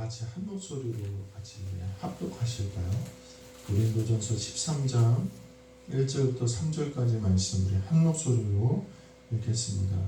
같이 한 목소리로 같이 합독하실까요? 고린도전서 13장 1절부터 3절까지 말씀 우리 한 목소리로 읽겠습니다.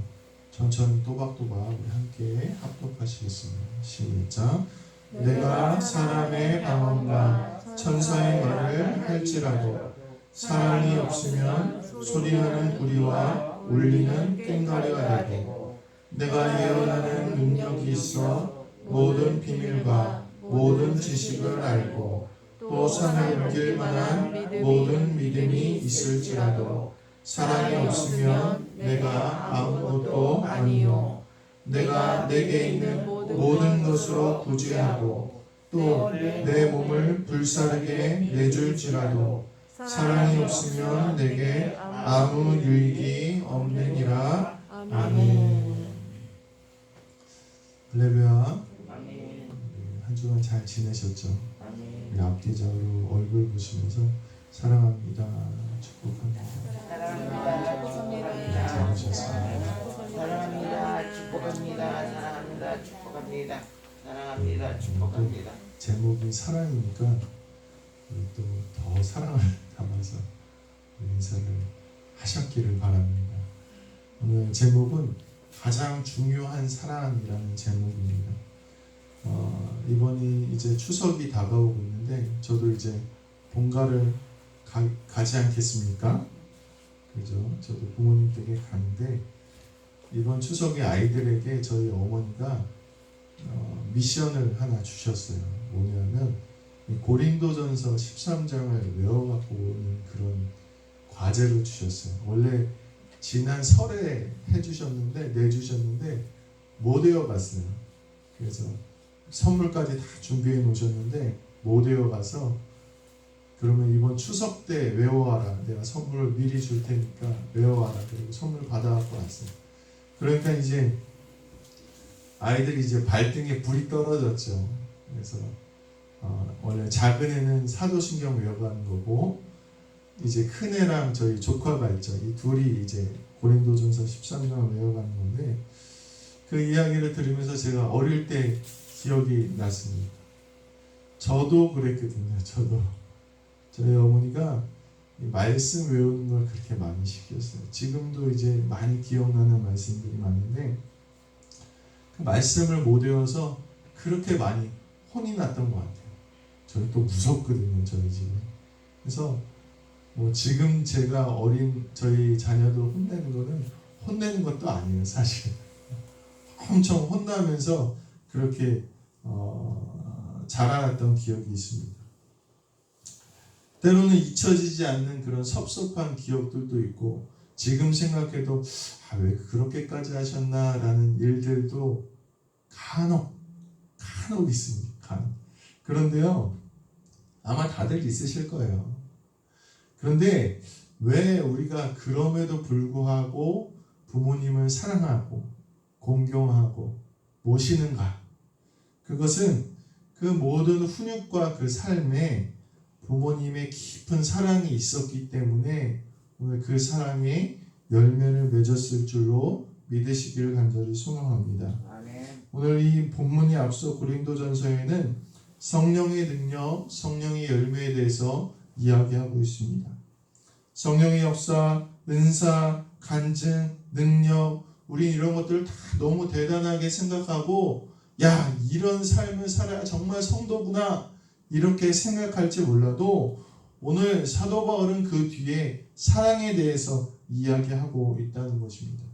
천천히 또박또박 우리 함께 합독하시겠습니다. 시작. 내가 사람의 방언과 천사의 말을 할지라도 사랑이 없으면 소리하는 우리와 울리는 꽹과리가 되고, 내가 예언하는 능력이 있어 모든 비밀과 모든 지식을 알고 또 산을 옮길 만한 모든 믿음이 있을지라도 사랑이 없으면 내가 아무것도 아니요, 내가 내게 있는 모든 것으로 구제하고 또 내 몸을 불사르게 내줄지라도 사랑이 없으면 내게 아무 유익이 없느니라. 아멘. 할렐루야. 한 주간 잘 지내셨죠? 우리 앞뒤적으로 얼굴 보시면서 사랑합니다, 축복합니다. 사랑합니다. 잘 오셨습니다. 사랑합니다. 축복합니다. 사랑합니다. 축복합니다. 사랑합니다. 축복합니다. 제목이 사랑이니까 또 더 사랑을 담아서 인사를 하셨기를 바랍니다. 오늘 제목은 가장 중요한 사랑이라는 제목입니다. 이번이 이제 추석이 다가오고 있는데 저도 이제 본가를 가지 않겠습니까? 그죠? 저도 부모님 댁에 가는데 이번 추석에 아이들에게 저희 어머니가 미션을 하나 주셨어요. 뭐냐면 고린도전서 13장을 외워갖고 오는 그런 과제를 주셨어요. 원래 지난 설에 내주셨는데 못 외워갔어요. 그래서 선물까지 다 준비해 놓으셨는데 못 외워가서 그러면 이번 추석 때 외워와라. 내가 선물을 미리 줄 테니까 외워와라. 그리고 선물 받아갖고 왔어요. 그러니까 이제 아이들이 이제 발등에 불이 떨어졌죠. 그래서 원래 작은 애는 사도신경 외워가는 거고 이제 큰 애랑 저희 조카가 있죠. 이 둘이 이제 고린도전서 13장을 외워가는 건데 그 이야기를 들으면서 제가 어릴 때 기억이 났습니다. 저도 그랬거든요. 저희 어머니가 말씀 외우는 걸 그렇게 많이 시켰어요. 지금도 이제 많이 기억나는 말씀들이 많은데 그 말씀을 못 외워서 그렇게 많이 혼이 났던 것 같아요. 저희 또 무섭거든요. 저희 집은. 그래서 뭐 지금 제가 어린 저희 자녀들 혼내는 것도 아니에요. 사실 엄청 혼나면서 그렇게 자라났던 기억이 있습니다. 때로는 잊혀지지 않는 그런 섭섭한 기억들도 있고 지금 생각해도 왜 그렇게까지 하셨나라는 일들도 간혹 있습니다. 그런데요, 아마 다들 있으실 거예요. 그런데 왜 우리가 그럼에도 불구하고 부모님을 사랑하고 공경하고 모시는가? 그것은 그 모든 훈육과 그 삶에 부모님의 깊은 사랑이 있었기 때문에 오늘 그 사랑의 열매를 맺었을 줄로 믿으시기를 간절히 소망합니다. 아멘. 오늘 이 본문이 앞서 고린도전서에는 성령의 능력, 성령의 열매에 대해서 이야기하고 있습니다. 성령의 역사, 은사, 간증, 능력, 우리 이런 것들을 다 너무 대단하게 생각하고 이런 삶을 살아야 정말 성도구나 이렇게 생각할지 몰라도 오늘 사도 바울은 그 뒤에 사랑에 대해서 이야기하고 있다는 것입니다.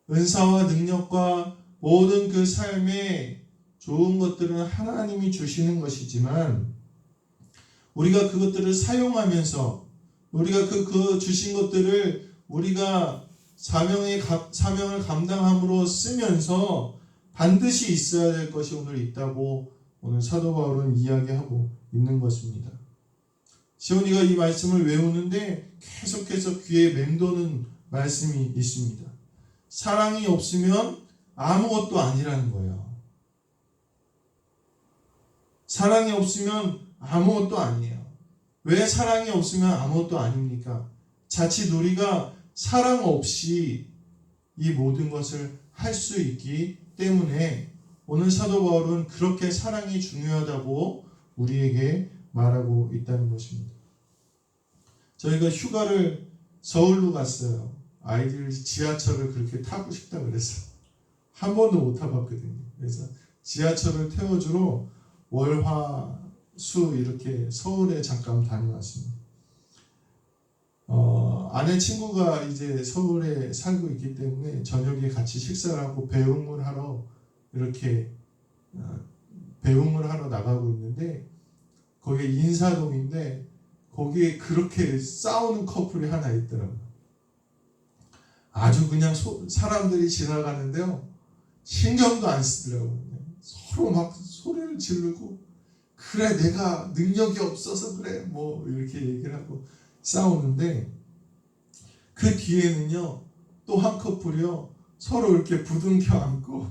은사와 능력과 모든 그 삶의 좋은 것들은 하나님이 주시는 것이지만 우리가 그것들을 사용하면서 우리가 그 주신 것들을 우리가 사명을 감당함으로 쓰면서 반드시 있어야 될 것이 오늘 있다고 오늘 사도 바울은 이야기하고 있는 것입니다. 시온이가 이 말씀을 외우는데 계속해서 귀에 맴도는 말씀이 있습니다. 사랑이 없으면 아무것도 아니라는 거예요. 사랑이 없으면 아무것도 아니에요. 왜 사랑이 없으면 아무것도 아닙니까? 자칫 우리가 사랑 없이 이 모든 것을 할 수 있기 때문에 오늘 사도 바울은 그렇게 사랑이 중요하다고 우리에게 말하고 있다는 것입니다. 저희가 휴가를 서울로 갔어요. 아이들 지하철을 그렇게 타고 싶다 그래서 한 번도 못 타봤거든요. 그래서 지하철을 태워주러 월화 수 이렇게 서울에 잠깐 다녀왔습니다. 아내 친구가 이제 서울에 살고 있기 때문에 저녁에 같이 식사를 하고 배웅을 하러 이렇게 배웅을 하러 나가고 있는데 거기 인사동인데 거기에 그렇게 싸우는 커플이 하나 있더라고요. 아주 그냥 사람들이 지나가는데요 신경도 안 쓰더라고요. 서로 막 소리를 지르고 그래 내가 능력이 없어서 그래 뭐 이렇게 얘기를 하고 싸우는데 그 뒤에는요 또 한 커플이요 서로 이렇게 부둥켜 안고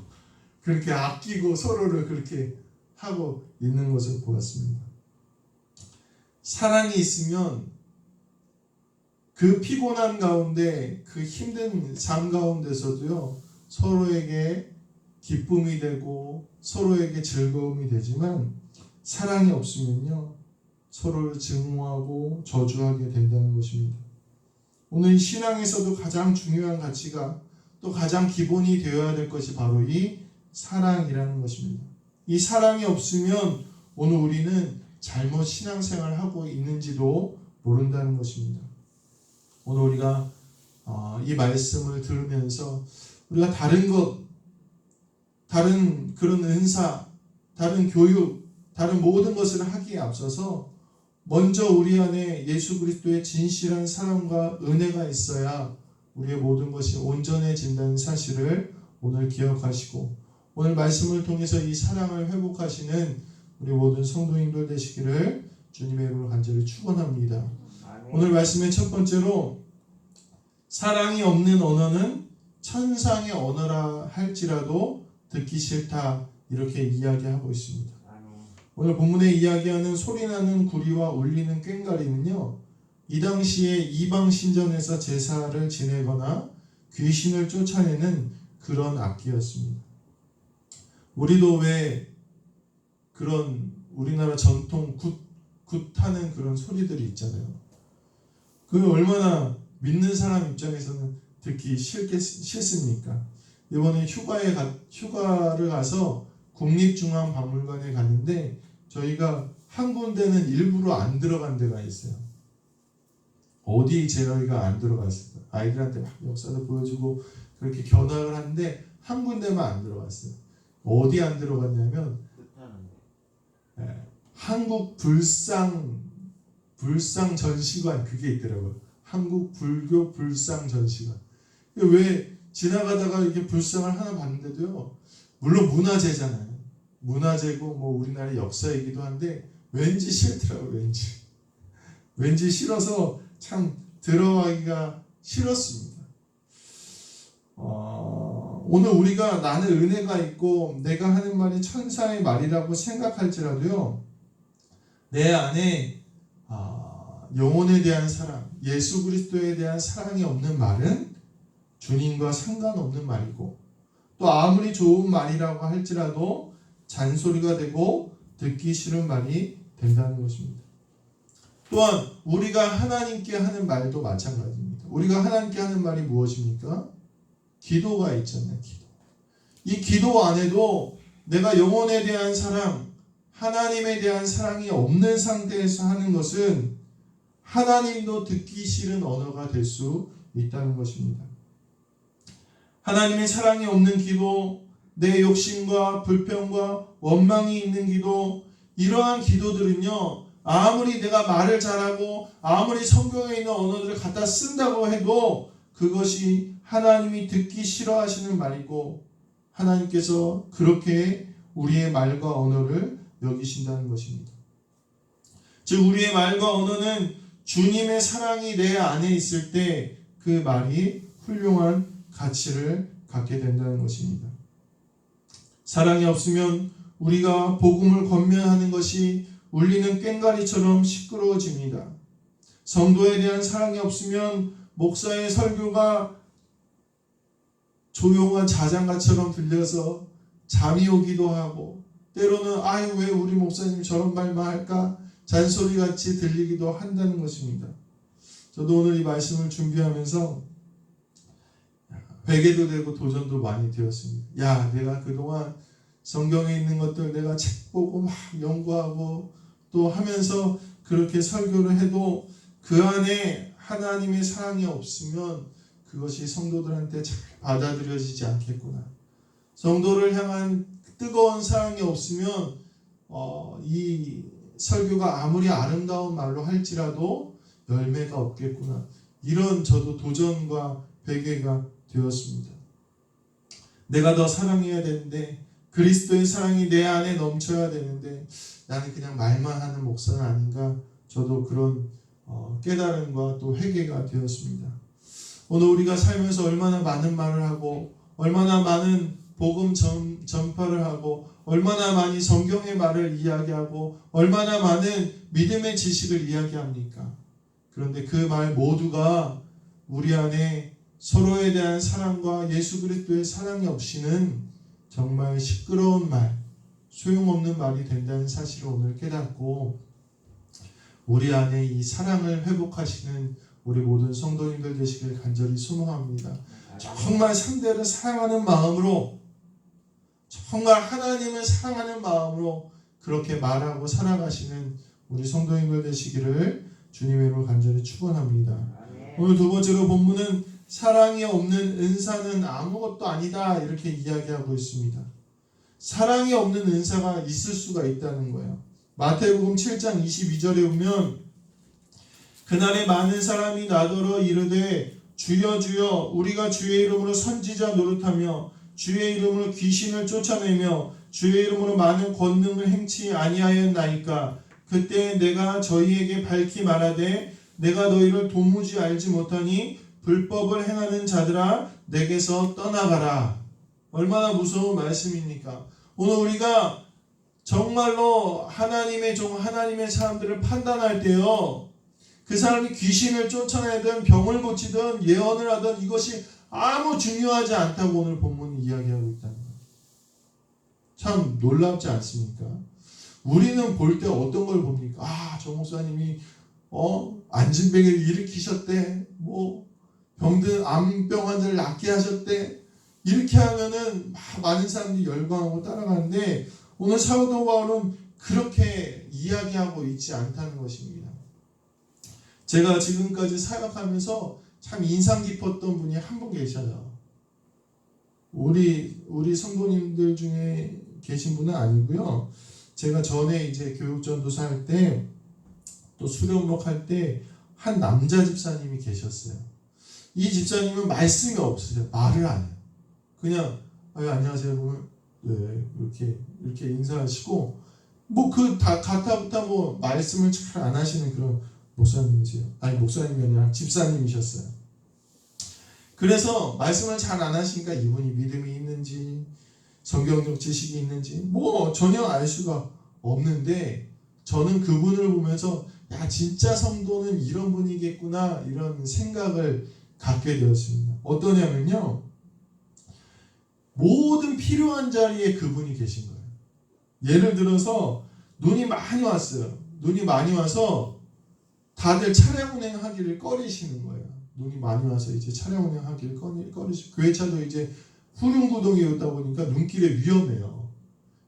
그렇게 아끼고 서로를 그렇게 하고 있는 것을 보았습니다. 사랑이 있으면 그 피곤한 가운데 그 힘든 삶 가운데서도요 서로에게 기쁨이 되고 서로에게 즐거움이 되지만 사랑이 없으면요 서로를 증오하고 저주하게 된다는 것입니다. 오늘 신앙에서도 가장 중요한 가치가 또 가장 기본이 되어야 될 것이 바로 이 사랑이라는 것입니다. 이 사랑이 없으면 오늘 우리는 잘못 신앙생활을 하고 있는지도 모른다는 것입니다. 오늘 우리가 이 말씀을 들으면서 우리가 다른 그런 은사, 다른 교육, 다른 모든 것을 하기에 앞서서 먼저 우리 안에 예수 그리스도의 진실한 사랑과 은혜가 있어야 우리의 모든 것이 온전해진다는 사실을 오늘 기억하시고 오늘 말씀을 통해서 이 사랑을 회복하시는 우리 모든 성도님들 되시기를 주님의 이름으로 간절히 축원합니다. 오늘 말씀의 첫 번째로 사랑이 없는 언어는 천상의 언어라 할지라도 듣기 싫다 이렇게 이야기하고 있습니다. 오늘 본문에 이야기하는 소리나는 구리와 울리는 꽹과리는요 이 당시에 이방 신전에서 제사를 지내거나 귀신을 쫓아내는 그런 악기였습니다. 우리도 왜 그런 우리나라 전통 굿하는 그런 소리들이 있잖아요. 그 얼마나 믿는 사람 입장에서는 듣기 싫습니까? 이번에 휴가를 가서 국립중앙박물관에 갔는데 저희가 한 군데는 일부러 안 들어간 데가 있어요. 어디 저희가 안 들어갔을까? 아이들한테 막 역사도 보여주고 그렇게 견학을 하는데 한 군데만 안 들어갔어요. 어디 안 들어갔냐면 한국 불상 전시관 그게 있더라고요. 한국 불교 불상 전시관. 왜 지나가다가 이렇게 불상을 하나 봤는데도요. 물론 문화재잖아요. 문화재고 뭐 우리나라의 역사이기도 한데 왠지 싫더라고요. 왠지 싫어서 참 들어가기가 싫었습니다. 오늘 우리가 나는 은혜가 있고 내가 하는 말이 천사의 말이라고 생각할지라도요. 내 안에 영혼에 대한 사랑, 예수 그리스도에 대한 사랑이 없는 말은 주님과 상관없는 말이고 또 아무리 좋은 말이라고 할지라도 잔소리가 되고 듣기 싫은 말이 된다는 것입니다. 또한 우리가 하나님께 하는 말도 마찬가지입니다. 우리가 하나님께 하는 말이 무엇입니까? 기도가 있잖아요. 이 기도 안에도 내가 영혼에 대한 사랑, 하나님에 대한 사랑이 없는 상태에서 하는 것은 하나님도 듣기 싫은 언어가 될 수 있다는 것입니다. 하나님의 사랑이 없는 기도, 내 욕심과 불평과 원망이 있는 기도, 이러한 기도들은요 아무리 내가 말을 잘하고 아무리 성경에 있는 언어들을 갖다 쓴다고 해도 그것이 하나님이 듣기 싫어하시는 말이고 하나님께서 그렇게 우리의 말과 언어를 여기신다는 것입니다. 즉 우리의 말과 언어는 주님의 사랑이 내 안에 있을 때 그 말이 훌륭한 가치를 갖게 된다는 것입니다. 사랑이 없으면 우리가 복음을 권면하는 것이 울리는 꽹과리처럼 시끄러워집니다. 성도에 대한 사랑이 없으면 목사의 설교가 조용한 자장가처럼 들려서 잠이 오기도 하고 때로는 아유 왜 우리 목사님 저런 말만 할까 잔소리같이 들리기도 한다는 것입니다. 저도 오늘 이 말씀을 준비하면서 회개도 되고 도전도 많이 되었습니다. 야, 내가 그동안 성경에 있는 것들 내가 책 보고 막 연구하고 또 하면서 그렇게 설교를 해도 그 안에 하나님의 사랑이 없으면 그것이 성도들한테 잘 받아들여지지 않겠구나. 성도를 향한 뜨거운 사랑이 없으면 이 설교가 아무리 아름다운 말로 할지라도 열매가 없겠구나. 이런 저도 도전과 회개가 되었습니다. 내가 더 사랑해야 되는데 그리스도의 사랑이 내 안에 넘쳐야 되는데 나는 그냥 말만 하는 목사는 아닌가. 저도 그런 깨달음과 또 회개가 되었습니다. 오늘 우리가 살면서 얼마나 많은 말을 하고 얼마나 많은 복음 전파를 하고 얼마나 많이 성경의 말을 이야기하고 얼마나 많은 믿음의 지식을 이야기합니까? 그런데 그 말 모두가 우리 안에 서로에 대한 사랑과 예수 그리스도의 사랑이 없이는 정말 시끄러운 말, 소용없는 말이 된다는 사실을 오늘 깨닫고 우리 안에 이 사랑을 회복하시는 우리 모든 성도님들 되시길 간절히 소망합니다. 정말 상대를 사랑하는 마음으로 정말 하나님을 사랑하는 마음으로 그렇게 말하고 살아가시는 우리 성도님들 되시기를 주님의 이름으로 간절히 축원합니다. 오늘 두 번째로 본문은 사랑이 없는 은사는 아무것도 아니다 이렇게 이야기하고 있습니다. 사랑이 없는 은사가 있을 수가 있다는 거예요. 마태복음 7장 22절에 보면 그날에 많은 사람이 나더러 이르되 주여 주여 우리가 주의 이름으로 선지자 노릇하며 주의 이름으로 귀신을 쫓아내며 주의 이름으로 많은 권능을 행치 아니하였나이까. 그때 내가 저희에게 밝히 말하되 내가 너희를 도무지 알지 못하니 불법을 행하는 자들아 내게서 떠나가라. 얼마나 무서운 말씀입니까? 오늘 우리가 정말로 하나님의 종 하나님의 사람들을 판단할 때요 그 사람이 귀신을 쫓아내든 병을 고치든 예언을 하든 이것이 아무 중요하지 않다고 오늘 본문이 이야기하고 있다는 거예요. 참 놀랍지 않습니까? 우리는 볼 때 어떤 걸 봅니까? 아, 저 목사님이 안진뱅이를 일으키셨대. 뭐 병든 암병 환자를 낫게 하셨대. 이렇게 하면은 많은 사람들이 열광하고 따라가는데 오늘 사도 바울은 그렇게 이야기하고 있지 않다는 것입니다. 제가 지금까지 사역하면서 참 인상 깊었던 분이 한 분 계셔요. 우리 성도님들 중에 계신 분은 아니고요. 제가 전에 이제 교육전도사 할 때 또 수련목 할 때 한 남자 집사님이 계셨어요. 이 집사님은 말씀이 없으세요. 말을 안 해요. 그냥 안녕하세요 보면 네 이렇게 인사하시고 뭐 그 다 가타부타 뭐 말씀을 잘 안 하시는 그런 목사님이세요. 아니 목사님이 아니라 집사님이셨어요. 그래서 말씀을 잘 안 하시니까 이분이 믿음이 있는지 성경적 지식이 있는지 뭐 전혀 알 수가 없는데 저는 그분을 보면서 야 진짜 성도는 이런 분이겠구나 이런 생각을 갖게 되었습니다. 어떠냐면요. 모든 필요한 자리에 그분이 계신 거예요. 예를 들어서 눈이 많이 왔어요. 눈이 많이 와서 다들 차량 운행하기를 꺼리시는 거예요. 눈이 많이 와서 이제 차량 운행하기를 꺼리시고 교회차도 이제 후륜구동이었다 보니까 눈길에 위험해요.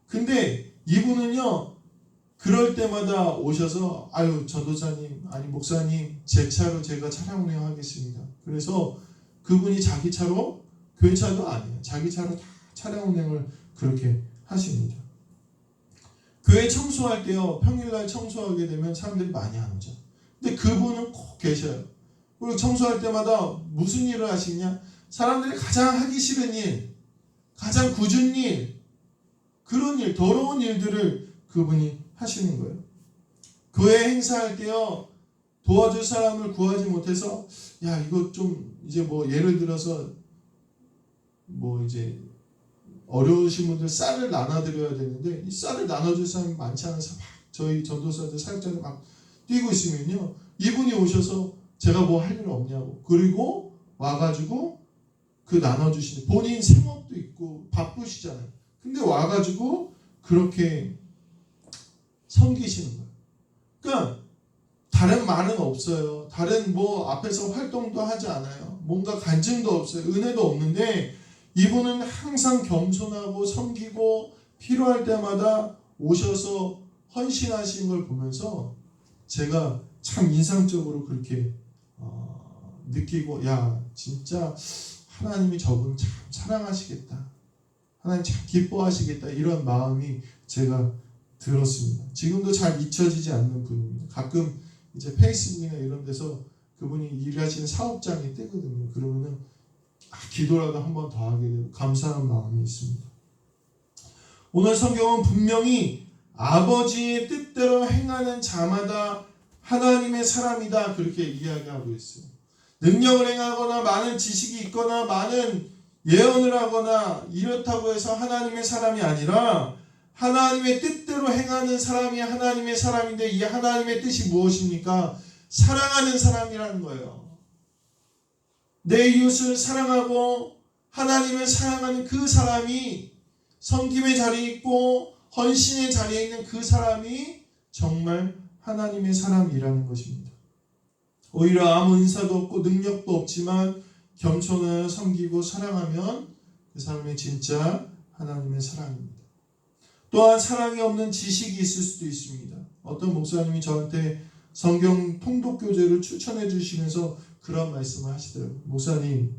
근데 이분은요 그럴 때마다 오셔서 아유 전도사님 아니 목사님 제 차로 제가 차량 운행하겠습니다. 그래서 그분이 자기 차로 교회차도 아니에요. 자기 차로 다 차량 운행을 그렇게 하십니다. 교회 청소할 때요 평일날 청소하게 되면 사람들이 많이 안 오죠. 근데 그분은 꼭 계셔요. 그리고 청소할 때마다 무슨 일을 하시냐? 사람들이 가장 하기 싫은 일, 가장 굳은 일, 그런 일, 더러운 일들을 그분이 하시는 거예요. 교회 행사할 때요 도와줄 사람을 구하지 못해서 야 이거 좀 이제 뭐 예를 들어서 뭐 이제 어려우신 분들 쌀을 나눠드려야 되는데 이 쌀을 나눠줄 사람이 많지 않아서 막 저희 전도사들 사역자들 막 뛰고 있으면요 이분이 오셔서 제가 뭐 할 일 없냐고 그리고 와가지고 그 나눠주시는 본인 생업도 있고 바쁘시잖아요. 근데 와가지고 그렇게 섬기시는 거예요. 그러니까 다른 말은 없어요. 다른 뭐 앞에서 활동도 하지 않아요. 뭔가 간증도 없어요. 은혜도 없는데 이분은 항상 겸손하고 섬기고 필요할 때마다 오셔서 헌신하신 걸 보면서 제가 참 인상적으로 그렇게 느끼고, 야, 진짜 하나님이 저분 참 사랑하시겠다. 하나님 참 기뻐하시겠다. 이런 마음이 제가 들었습니다. 지금도 잘 잊혀지지 않는 분입니다. 가끔 이제 페이스북이나 이런 데서 그분이 일하시는 사업장이 뜨거든요. 그러면은 기도라도 한 번 더 하게 되고 감사한 마음이 있습니다. 오늘 성경은 분명히 아버지의 뜻대로 행하는 자마다 하나님의 사람이다 그렇게 이야기하고 있어요. 능력을 행하거나 많은 지식이 있거나 많은 예언을 하거나 이렇다고 해서 하나님의 사람이 아니라 하나님의 뜻대로 행하는 사람이 하나님의 사람인데, 이 하나님의 뜻이 무엇입니까? 사랑하는 사람이라는 거예요. 내 이웃을 사랑하고 하나님을 사랑하는 그 사람이, 섬김의 자리에 있고 헌신의 자리에 있는 그 사람이 정말 하나님의 사람이라는 것입니다. 오히려 아무 은사도 없고 능력도 없지만 겸손하여 섬기고 사랑하면 그 사람이 진짜 하나님의 사람입니다. 또한 사랑이 없는 지식이 있을 수도 있습니다. 어떤 목사님이 저한테 성경 통독 교재를 추천해 주시면서 그런 말씀을 하시더라고요. 목사님,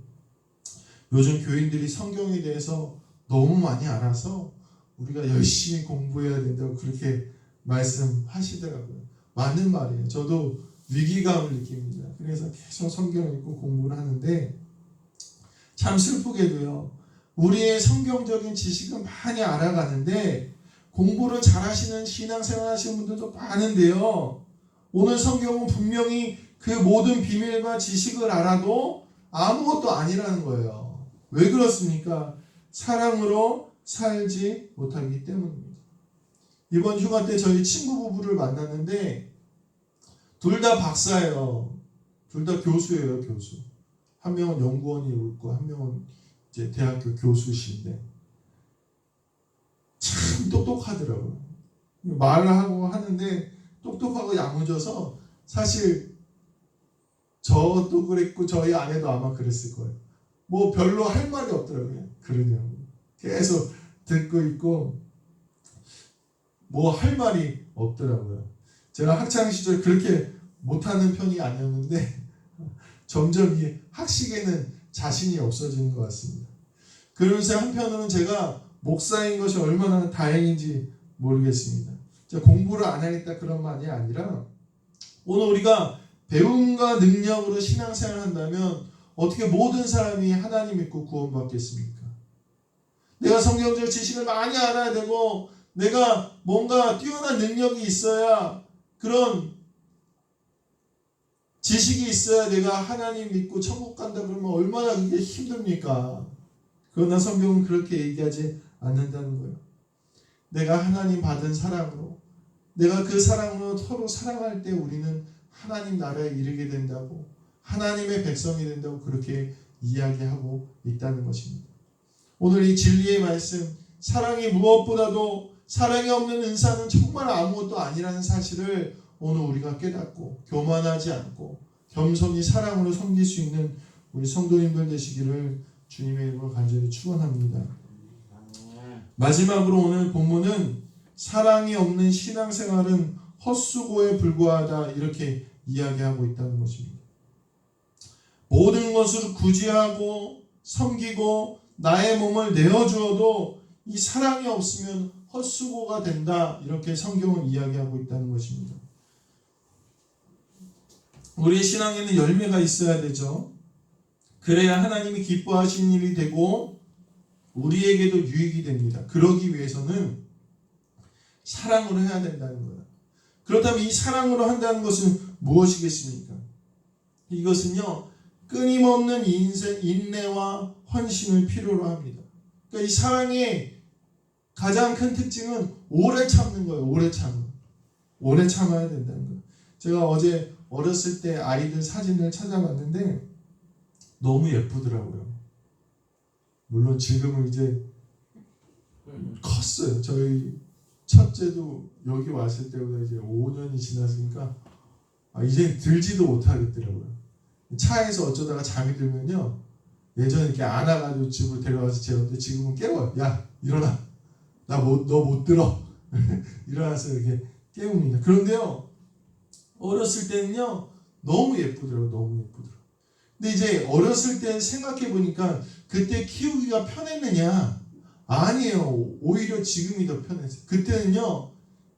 요즘 교인들이 성경에 대해서 너무 많이 알아서 우리가 열심히 공부해야 된다고 그렇게 말씀하시더라고요. 맞는 말이에요. 저도 위기감을 느낍니다. 그래서 계속 성경을 읽고 공부를 하는데 참 슬프게도요, 우리의 성경적인 지식은 많이 알아가는데 공부를 잘하시는 신앙생활 하시는 분들도 많은데요, 오늘 성경은 분명히 그 모든 비밀과 지식을 알아도 아무것도 아니라는 거예요. 왜 그렇습니까? 사랑으로 살지 못하기 때문입니다. 이번 휴가 때 저희 친구 부부를 만났는데 둘 다 박사예요. 둘 다 교수예요, 교수. 한 명은 연구원이 있고 한 명은 이제 대학교 교수신데 참 똑똑하더라고요. 말을 하고 하는데 똑똑하고 야무져서 사실 저도 그랬고 저희 아내도 아마 그랬을 거예요. 뭐 별로 할 말이 없더라고요. 그러냐고. 계속 듣고 있고 뭐 할 말이 없더라고요. 제가 학창 시절 그렇게 못하는 편이 아니었는데 점점 이 학식에는 자신이 없어지는 것 같습니다. 그러면서 한편으로는 제가 목사인 것이 얼마나 다행인지 모르겠습니다. 공부를 안 하겠다 그런 말이 아니라 오늘 우리가 배움과 능력으로 신앙생활을 한다면 어떻게 모든 사람이 하나님 믿고 구원받겠습니까? 내가 성경적 지식을 많이 알아야 되고 내가 뭔가 뛰어난 능력이 있어야, 그런 지식이 있어야 내가 하나님 믿고 천국 간다 그러면 얼마나 그게 힘듭니까? 그러나 성경은 그렇게 얘기하지 않는다는 거예요. 내가 하나님 받은 사랑으로, 내가 그 사랑으로 서로 사랑할 때 우리는 하나님 나라에 이르게 된다고, 하나님의 백성이 된다고 그렇게 이야기하고 있다는 것입니다. 오늘 이 진리의 말씀, 사랑이 무엇보다도, 사랑이 없는 은사는 정말 아무것도 아니라는 사실을 오늘 우리가 깨닫고 교만하지 않고 겸손히 사랑으로 섬길 수 있는 우리 성도님들 되시기를 주님의 이름으로 간절히 축원합니다. 마지막으로 오늘 본문은 사랑이 없는 신앙생활은 헛수고에 불과하다 이렇게 이야기하고 있다는 것입니다. 모든 것을 구제하고 섬기고 나의 몸을 내어주어도 이 사랑이 없으면 헛수고가 된다 이렇게 성경은 이야기하고 있다는 것입니다. 우리의 신앙에는 열매가 있어야 되죠. 그래야 하나님이 기뻐하시는 일이 되고 우리에게도 유익이 됩니다. 그러기 위해서는 사랑으로 해야 된다는 거예요. 그렇다면 이 사랑으로 한다는 것은 무엇이겠습니까? 이것은요, 끊임없는 인내와 헌신을 필요로 합니다. 그러니까 이 사랑의 가장 큰 특징은 오래 참는 거예요. 오래 참아야 된다는 거예요. 제가 어제 어렸을 때 아이들 사진을 찾아봤는데 너무 예쁘더라고요. 물론 지금은 이제 컸어요. 저희 첫째도 여기 왔을 때보다 이제 5년이 지났으니까 이제 들지도 못하겠더라고요. 차에서 어쩌다가 잠이 들면요, 예전에 이렇게 안아가지고 집으로 데려가서 재웠는데 지금은 깨워요. 야, 일어나. 너 못 들어. 일어나서 이렇게 깨웁니다. 그런데요, 어렸을 때는요, 너무 예쁘더라고요. 너무 예쁘더라고요. 근데 이제 어렸을 때 생각해 보니까 그때 키우기가 편했느냐? 아니에요. 오히려 지금이 더 편했어요. 그때는요,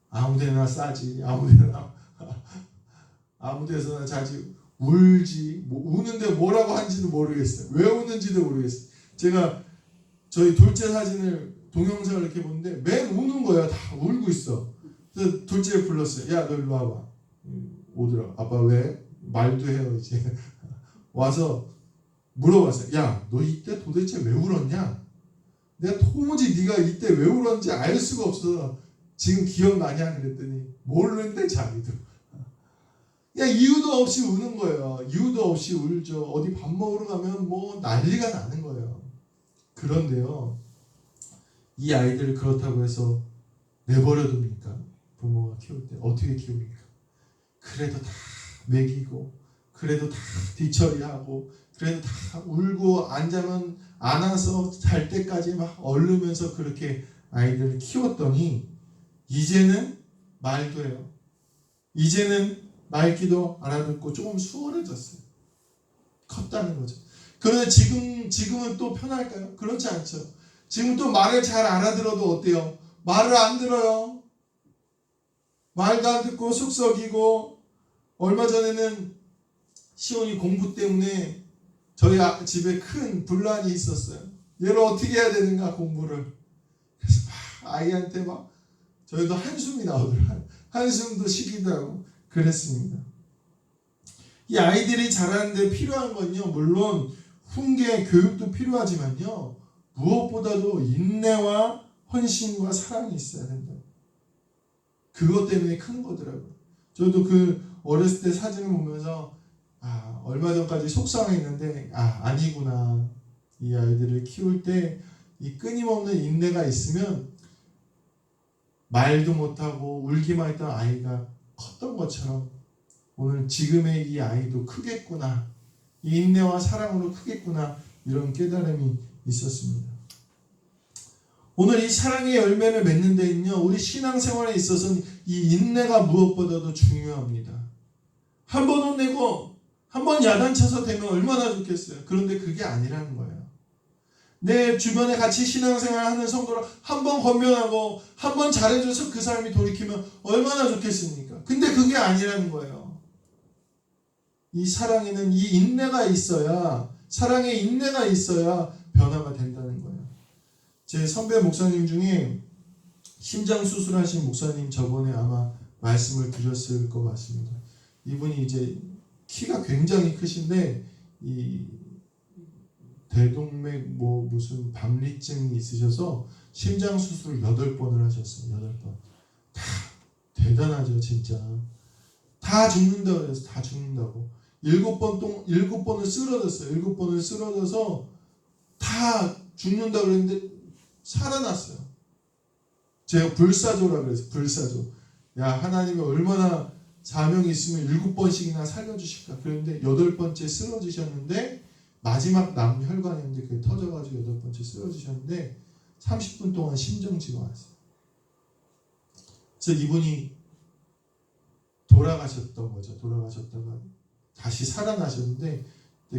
아무데나 싸지, 아무데서나 자지, 울지, 우는데 뭐라고 하는지도 모르겠어요. 왜 우는지도 모르겠어요. 제가 저희 둘째 사진을 동영상을 이렇게 보는데 맨 우는 거야. 다 울고 있어. 그래서 둘째를 불렀어요. 야, 너 일로 와봐. 오더라. 아빠 왜? 말도 해요 이제. 와서 물어봤어요. 야, 너 이때 도대체 왜 울었냐? 내가 도무지 네가 이때 왜 울었는지 알 수가 없어서 지금 기억나냐 그랬더니 모르는데 자기도. 야, 이유도 없이 우는 거예요. 이유도 없이 울죠. 어디 밥 먹으러 가면 뭐 난리가 나는 거예요. 그런데요, 이 아이들을 그렇다고 해서 내버려 둡니까? 부모가 키울 때 어떻게 키웁니까? 그래도 다 먹이고, 그래도 다 뒤처리하고, 그래도 다 울고 안 자면 안아서 잘 때까지 막 얼르면서 그렇게 아이들을 키웠더니 이제는 말도 해요. 이제는 말귀도 알아듣고 조금 수월해졌어요. 컸다는 거죠. 그런데 지금은 또 편할까요? 그렇지 않죠. 지금 또 말을 잘 알아들어도 어때요? 말을 안 들어요. 말도 안 듣고 속썩이고. 얼마 전에는 시온이 공부 때문에 저희 집에 큰 분란이 있었어요. 얘를 어떻게 해야 되는가, 공부를. 그래서 막 아이한테 막 저희도 한숨이 나오더라고요. 한숨도 쉬기도 하고 그랬습니다. 이 아이들이 자라는데 필요한 건요, 물론 훈계, 교육도 필요하지만요, 무엇보다도 인내와 헌신과 사랑이 있어야 된다. 그것 때문에 큰 거더라고요. 저도 그 어렸을 때 사진을 보면서 얼마 전까지 속상했는데 아니구나. 이 아이들을 키울 때 이 끊임없는 인내가 있으면 말도 못하고 울기만 했던 아이가 컸던 것처럼 오늘 지금의 이 아이도 크겠구나. 이 인내와 사랑으로 크겠구나. 이런 깨달음이 있었습니다. 오늘 이 사랑의 열매를 맺는 데는요, 우리 신앙생활에 있어서는 이 인내가 무엇보다도 중요합니다. 한 번 혼내고 한 번 야단쳐서 되면 얼마나 좋겠어요. 그런데 그게 아니라는 거예요. 내 주변에 같이 신앙생활하는 성도를 한 번 권면하고 한 번 잘해줘서 그 사람이 돌이키면 얼마나 좋겠습니까? 근데 그게 아니라는 거예요. 이 사랑에는 이 인내가 있어야, 사랑의 인내가 있어야 변화가 된다는 거예요. 제 선배 목사님 중에 심장 수술하신 목사님 저번에 아마 말씀을 드렸을 것 같습니다. 이분이 이제 키가 굉장히 크신데 이 대동맥 무슨 박리증이 있으셔서 심장 수술을 8번을 하셨어요. 8번. 다 대단하죠, 진짜. 다 죽는다고 그래서 다 죽는다고. 7번을 쓰러졌어요. 7번을 쓰러져서 다 죽는다고 그랬는데 살아났어요. 제가 불사조라 그래서 불사조. 야, 하나님이 얼마나 사명이 있으면 7번씩이나 살려주실까. 그런데 8번째 쓰러지셨는데 마지막 남은 혈관이었는데 그게 터져가지고 8번째 쓰러지셨는데 30분 동안 심정지가 왔어요. 그래서 이분이 돌아가셨던 거죠. 돌아가셨다가 다시 살아나셨는데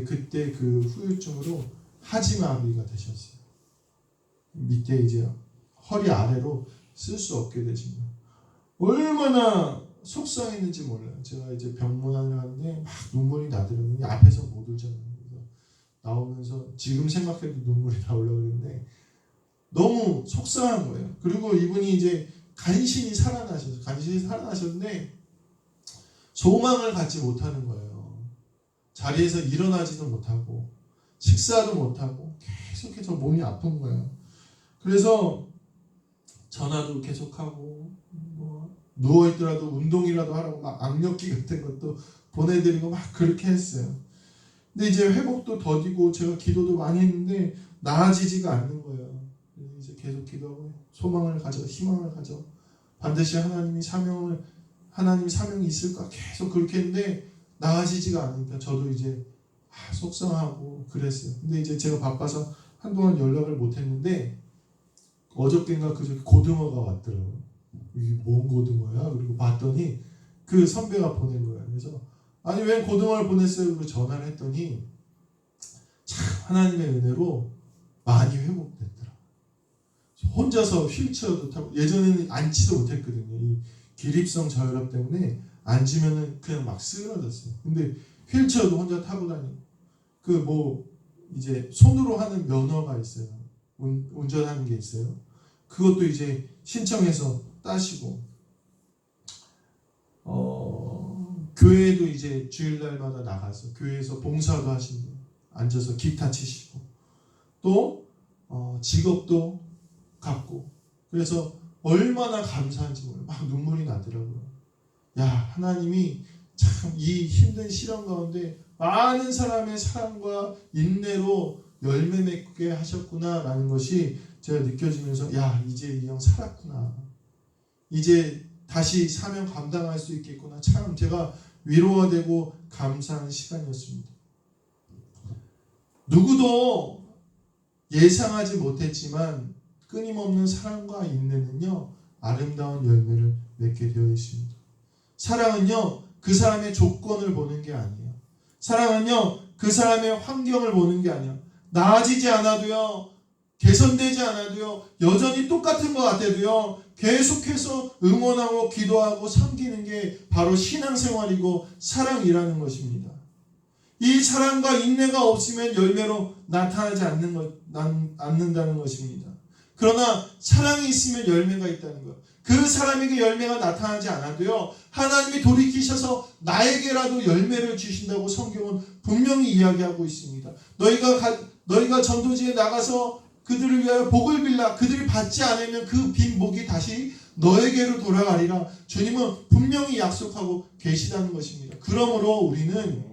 그때 그 후유증으로 하지마비가 되셨어요. 밑에 이제 허리 아래로 쓸 수 없게 되신 거예요. 얼마나 속상했는지 몰라요. 제가 이제 병문안을 하는데 막 눈물이 나더라고요. 앞에서 못 울잖아요. 그래서 나오면서 지금 생각해도 눈물이 나오려고 그러는데 너무 속상한 거예요. 그리고 이분이 이제 간신히 살아나셨는데 소망을 갖지 못하는 거예요. 자리에서 일어나지도 못하고 식사도 못하고 계속해서 몸이 아픈 거예요. 그래서 전화도 계속하고 누워있더라도 운동이라도 하라고 막 악력기 같은 것도 보내드리고 막 그렇게 했어요. 근데 이제 회복도 더디고 제가 기도도 많이 했는데 나아지지가 않는 거예요. 그래서 이제 계속 기도하고 소망을 가져, 희망을 가져. 반드시 하나님이 사명이 있을까 계속 그렇게 했는데 나아지지가 않으니까 저도 이제 속상하고 그랬어요. 근데 이제 제가 바빠서 한동안 연락을 못 했는데 어저께인가 그저께 고등어가 왔더라고요. 이게 뭔 고등어야? 그리고 봤더니 그 선배가 보낸 거예요. 그래서 아니 왜 고등어를 보냈어요? 그리고 전화를 했더니 참 하나님의 은혜로 많이 회복됐더라. 혼자서 휠체어도 타고 예전에는 앉지도 못했거든요. 이 기립성 저혈압 때문에 앉으면은 그냥 막 쓰러졌어요. 근데 휠체어도 혼자 타고 다니고 그 뭐 이제 손으로 하는 면허가 있어요. 운전하는 게 있어요. 그것도 이제 신청해서 따시고 교회도 이제 주일날마다 나가서 교회에서 봉사도 하시고 앉아서 기타 치시고 또 직업도 갖고 그래서 얼마나 감사한지 몰라요. 막 눈물이 나더라고요. 야 하나님이 참 이 힘든 시련 가운데 많은 사람의 사랑과 인내로 열매 맺게 하셨구나라는 것이 제가 느껴지면서 야 이제 이 형 살았구나. 이제 다시 사명 감당할 수 있겠구나. 참 제가 위로가 되고 감사한 시간이었습니다. 누구도 예상하지 못했지만 끊임없는 사랑과 인내는요 아름다운 열매를 맺게 되어 있습니다. 사랑은요 그 사람의 조건을 보는 게 아니에요. 사랑은요 그 사람의 환경을 보는 게 아니에요. 나아지지 않아도요 개선되지 않아도요 여전히 똑같은 것 같아도요 계속해서 응원하고 기도하고 섬기는 게 바로 신앙생활이고 사랑이라는 것입니다. 이 사랑과 인내가 없으면 열매로 나타나지 않는다는 것입니다. 그러나 사랑이 있으면 열매가 있다는 것. 그 사람에게 열매가 나타나지 않아도요 하나님이 돌이키셔서 나에게라도 열매를 주신다고 성경은 분명히 이야기하고 있습니다. 너희가 전도지에 나가서 그들을 위하여 복을 빌라. 그들이 받지 않으면 그 빈 복이 다시 너에게로 돌아가리라. 주님은 분명히 약속하고 계시다는 것입니다. 그러므로 우리는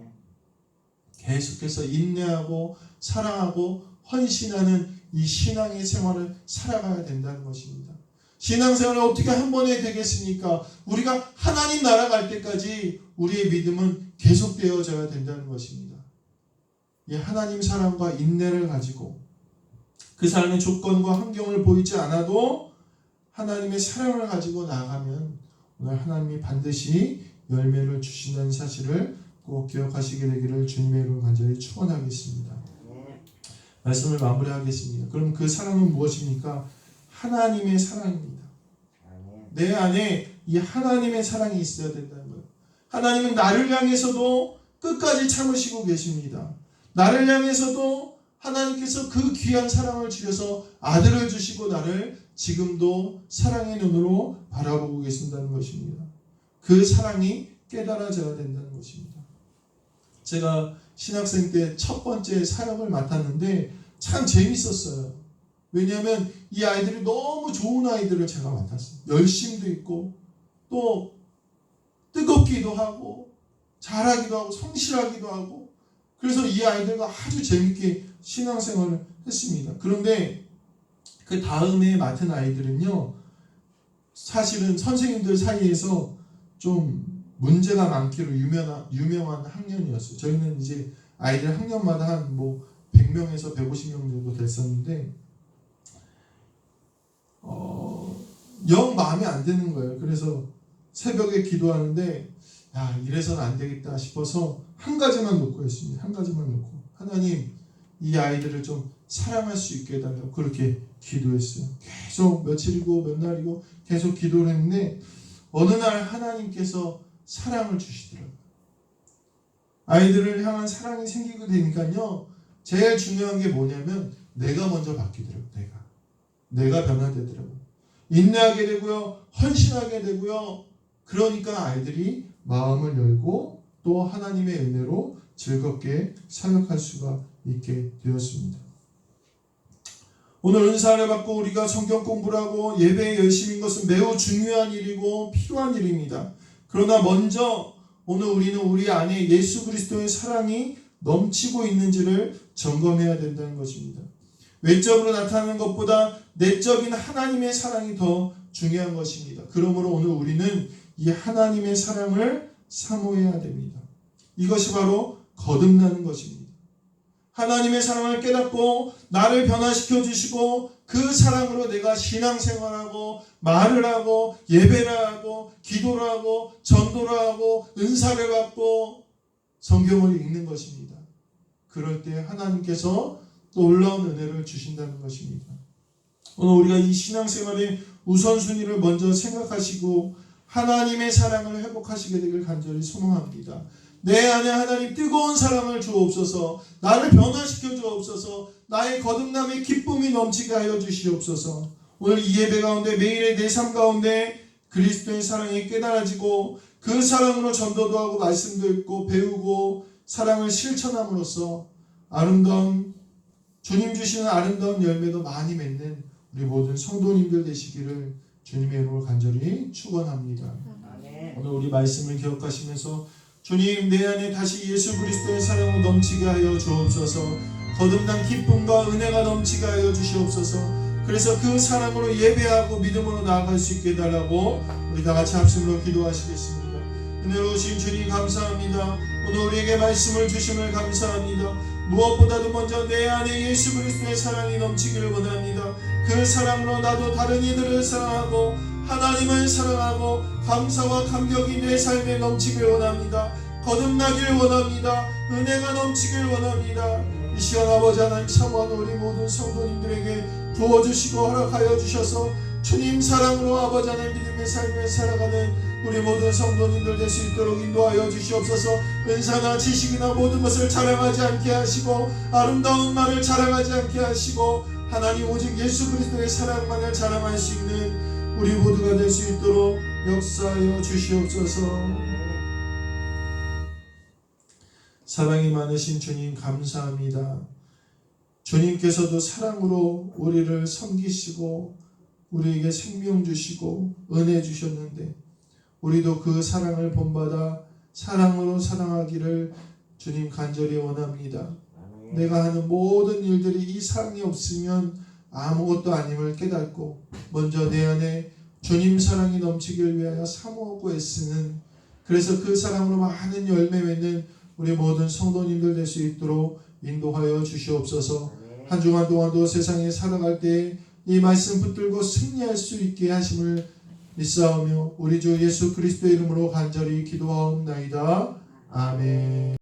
계속해서 인내하고 사랑하고 헌신하는 이 신앙의 생활을 살아가야 된다는 것입니다. 신앙생활을 어떻게 한 번에 되겠습니까? 우리가 하나님 나라 갈 때까지 우리의 믿음은 계속되어져야 된다는 것입니다. 이 하나님 사랑과 인내를 가지고 그 사람의 조건과 환경을 보이지 않아도 하나님의 사랑을 가지고 나아가면 오늘 하나님이 반드시 열매를 주신다는 사실을 꼭 기억하시게 되기를 주님의 이름으로 간절히 축원하겠습니다. 말씀을 마무리하겠습니다. 그럼 그 사랑은 무엇입니까? 하나님의 사랑입니다. 내 안에 이 하나님의 사랑이 있어야 된다는 거예요. 하나님은 나를 향해서도 끝까지 참으시고 계십니다. 나를 향해서도 하나님께서 그 귀한 사랑을 주셔서 아들을 주시고 나를 지금도 사랑의 눈으로 바라보고 계신다는 것입니다. 그 사랑이 깨달아져야 된다는 것입니다. 제가 신학생 때 첫 번째 사역을 맡았는데 참 재밌었어요. 왜냐하면 이 아이들이 너무 좋은 아이들을 제가 맡았어요. 열심도 있고 또 뜨겁기도 하고 잘하기도 하고 성실하기도 하고 그래서 이 아이들과 아주 재밌게 신앙생활을 했습니다. 그런데 그 다음에 맡은 아이들은요 사실은 선생님들 사이에서 좀 문제가 많기로 유명한 학년이었어요. 저희는 이제 아이들 학년마다 한 100명에서 150명 정도 됐었는데 영 마음에 안 드는 거예요. 그래서 새벽에 기도하는데 이래서는 안 되겠다 싶어서 한 가지만 놓고 했습니다. 한 가지만 놓고 하나님 이 아이들을 좀 사랑할 수 있게 해달라고 그렇게 기도했어요. 계속 며칠이고 몇 날이고 계속 기도를 했는데 어느 날 하나님께서 사랑을 주시더라고요. 아이들을 향한 사랑이 생기게 되니까요 제일 중요한 게 뭐냐면 내가 먼저 바뀌더라고요. 내가 변화되더라고요. 인내하게 되고요 헌신하게 되고요 그러니까 아이들이 마음을 열고 또 하나님의 은혜로 즐겁게 사역할 수가 있게 되었습니다. 오늘 은사를 받고 우리가 성경 공부를 하고 예배에 열심인 것은 매우 중요한 일이고 필요한 일입니다. 그러나 먼저 오늘 우리는 우리 안에 예수 그리스도의 사랑이 넘치고 있는지를 점검해야 된다는 것입니다. 외적으로 나타나는 것보다 내적인 하나님의 사랑이 더 중요한 것입니다. 그러므로 오늘 우리는 이 하나님의 사랑을 사모해야 됩니다. 이것이 바로 거듭나는 것입니다. 하나님의 사랑을 깨닫고 나를 변화시켜 주시고 그 사랑으로 내가 신앙생활하고 말을 하고 예배를 하고 기도를 하고 전도를 하고 은사를 받고 성경을 읽는 것입니다. 그럴 때 하나님께서 놀라운 은혜를 주신다는 것입니다. 오늘 우리가 이 신앙생활의 우선순위를 먼저 생각하시고 하나님의 사랑을 회복하시게 되길 간절히 소망합니다. 내 안에 하나님 뜨거운 사랑을 주옵소서. 나를 변화시켜 주옵소서. 나의 거듭남의 기쁨이 넘치게 하여 주시옵소서. 오늘 이 예배 가운데 매일의 내 삶 가운데 그리스도의 사랑이 깨달아지고 그 사랑으로 전도도 하고 말씀도 읽고 배우고 사랑을 실천함으로써 아름다운 주님 주시는 아름다운 열매도 많이 맺는 우리 모든 성도님들 되시기를 주님의 이름으로 간절히 축원합니다. 오늘 우리 말씀을 기억하시면서 주님 내 안에 다시 예수 그리스도의 사랑으로 넘치게 하여 주옵소서. 거듭난 기쁨과 은혜가 넘치게 하여 주시옵소서. 그래서 그 사랑으로 예배하고 믿음으로 나아갈 수 있게 해달라고 우리 다 같이 합심으로 기도하시겠습니다. 은혜로우신 주님 감사합니다. 오늘 우리에게 말씀을 주심을 감사합니다. 무엇보다도 먼저 내 안에 예수 그리스도의 사랑이 넘치기를 원합니다. 그 사랑으로 나도 다른 이들을 사랑하고 하나님을 사랑하고 감사와 감격이 내 삶에 넘치길 원합니다. 거듭나길 원합니다. 은혜가 넘치길 원합니다. 이 시간 아버지 하나님 사모하는 우리 모든 성도님들에게 부어주시고 허락하여 주셔서 주님 사랑으로 아버지 하나님 믿음의 삶을 살아가는 우리 모든 성도님들 될 수 있도록 인도하여 주시옵소서. 은사나 지식이나 모든 것을 자랑하지 않게 하시고 아름다운 말을 자랑하지 않게 하시고 하나님 오직 예수 그리스도의 사랑만을 자랑할 수 있는 우리 모두가 될 수 있도록 역사하여 주시옵소서. 사랑이 많으신 주님 감사합니다. 주님께서도 사랑으로 우리를 섬기시고 우리에게 생명 주시고 은혜 주셨는데 우리도 그 사랑을 본받아 사랑으로 사랑하기를 주님 간절히 원합니다. 내가 하는 모든 일들이 이 사랑이 없으면 아무것도 아님을 깨닫고 먼저 내 안에 주님 사랑이 넘치길 위하여 사모하고 애쓰는 그래서 그 사랑으로 많은 열매 맺는 우리 모든 성도님들 될 수 있도록 인도하여 주시옵소서. 한 주간 동안도 세상에 살아갈 때 이 말씀 붙들고 승리할 수 있게 하심을 믿사오며 우리 주 예수 그리스도의 이름으로 간절히 기도하옵나이다. 아멘.